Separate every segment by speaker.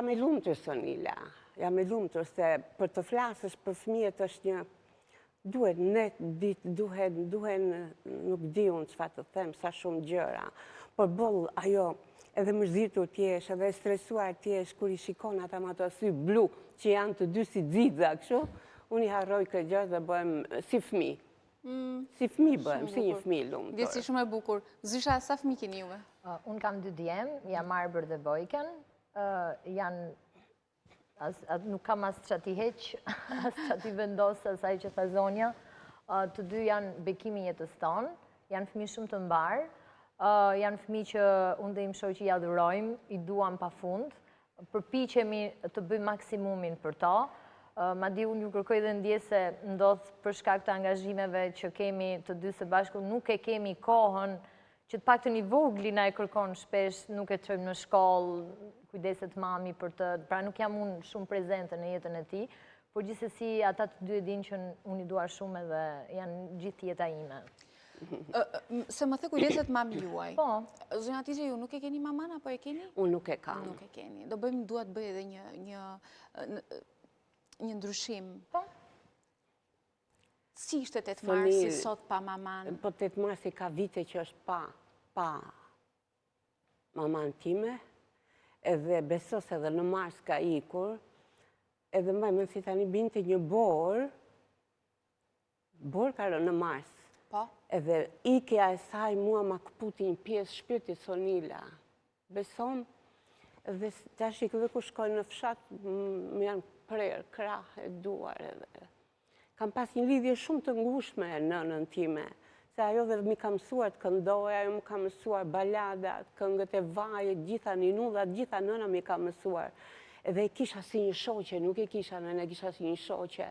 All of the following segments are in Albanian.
Speaker 1: Jam e lumtur, Sonila. Jam e lumtur se për të flasësh për fëmijët është një... Duhet net ditë, duhen, nuk di unë çfarë të them, sa shumë gjëra. Por boll, ajo, edhe mërzitur t'jesh, edhe stresuar t'jesh, kur i shikon ata me ato sy blu, që janë të dy si xixa, kështu, unë i harroj këtë gjë dhe bëhem si fëmijë. Si fëmijë bëhem, si një fëmijë lumtur.
Speaker 2: Ndjesi shumë e bukur. Zysha, sa fëmijë keni juve?
Speaker 3: Unë kam 2 djemë, jam Arbër dhe Bojken. Janë, nuk kam as që ati heq, as që ati vendosë, asaj që tha Zonja. Të dy janë bekimi jetës tonë, janë fëmijë shumë të mbarë, janë fëmijë që unë dhe im shoqi i adhurojmë, i duam pa fund, përpiqemi të bëjmë maksimumin për to. Madje unë ju kërkoj dhe ndjes se ndodh për shkak të angazhimeve që kemi të dy së bashku, nuk e kemi kohën që të paktën i vogli na e kërkon shpesh, nuk e çojmë në shkollë, kujdeset mami për të, pra nuk jam unë shumë prezente në jetën e tij, por gjithsesi ata të dy e dinë që unë i dua shumë edhe janë gjithë jeta ime.
Speaker 2: Se më the kujdeset mami juaj.
Speaker 3: Po.
Speaker 2: Zonja Tizje, ju nuk e keni maman apo e keni?
Speaker 1: Unë nuk e kam.
Speaker 2: Nuk e keni. Do bëjmë, dua të bëj edhe një ndryshim.
Speaker 3: Po.
Speaker 2: Si ishte 8 marsi sot pa maman?
Speaker 1: Po 8 marsi ka vite që është pa maman time, edhe besos edhe në mars ka ikur, edhe mbaj më si tani binte një borë ka rënë në mars.
Speaker 2: Po?
Speaker 1: Edhe ikja e saj mua ma këputi një pjesë shpirti, Sonila. Besom, edhe tash i këtë ku shkojnë në fshat, më janë prerë, krahë, duar edhe. Kam pas një lidhje shumë të ngushme me nënën time, se ajo dhe mi ka mësuar të këndoj, ajo më ka mësuar baladat, këngët e vajet, gjitha ninullat, gjitha nëna mi ka mësuar. Edhe e kisha si një shoqe, nuk e kisha nënë, e kisha si një shoqe.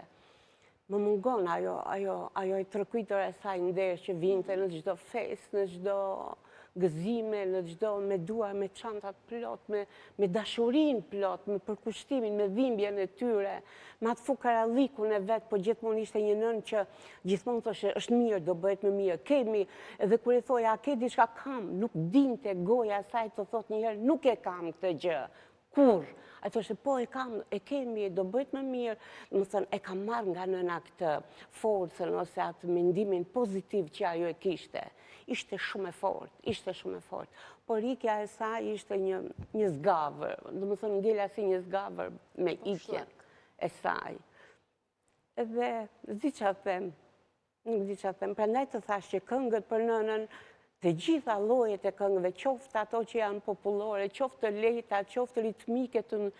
Speaker 1: Më mungon ajo e tërkuitër e saj ndesh që vinte në çdo fest, në çdo gëzime, në çdo me duar, me çantat plot, me dashurin plot, me përkushtimin, me dhimbjen e tyre, me atë fukarallikun e vetë, po gjithmonë ishte një nënë që gjithmonë thoshe, është mirë, do bëhet më mirë, kemi, edhe kur e thoja, a ke diçka kam, nuk dinte goja saj të thot njëherë, nuk e kam këtë gjë, kur? A thoshe, po e kam, e kemi, do bëhet më mirë, më thënë, e kam marrë nga nëna këtë forcën ose atë mendimin pozitiv që ajo e kishte. Ishte shumë e fort, por ikja e saj ishte një zgavër, do më thënë ngella si një zgavër me ikjen e saj. Edhe, di që them, nuk di që them, prandaj të thash që këngët për nënën, të gjitha llojet e këngëve, qoftë ato që janë popullore, qoftë të lehta, qoftë ritmike të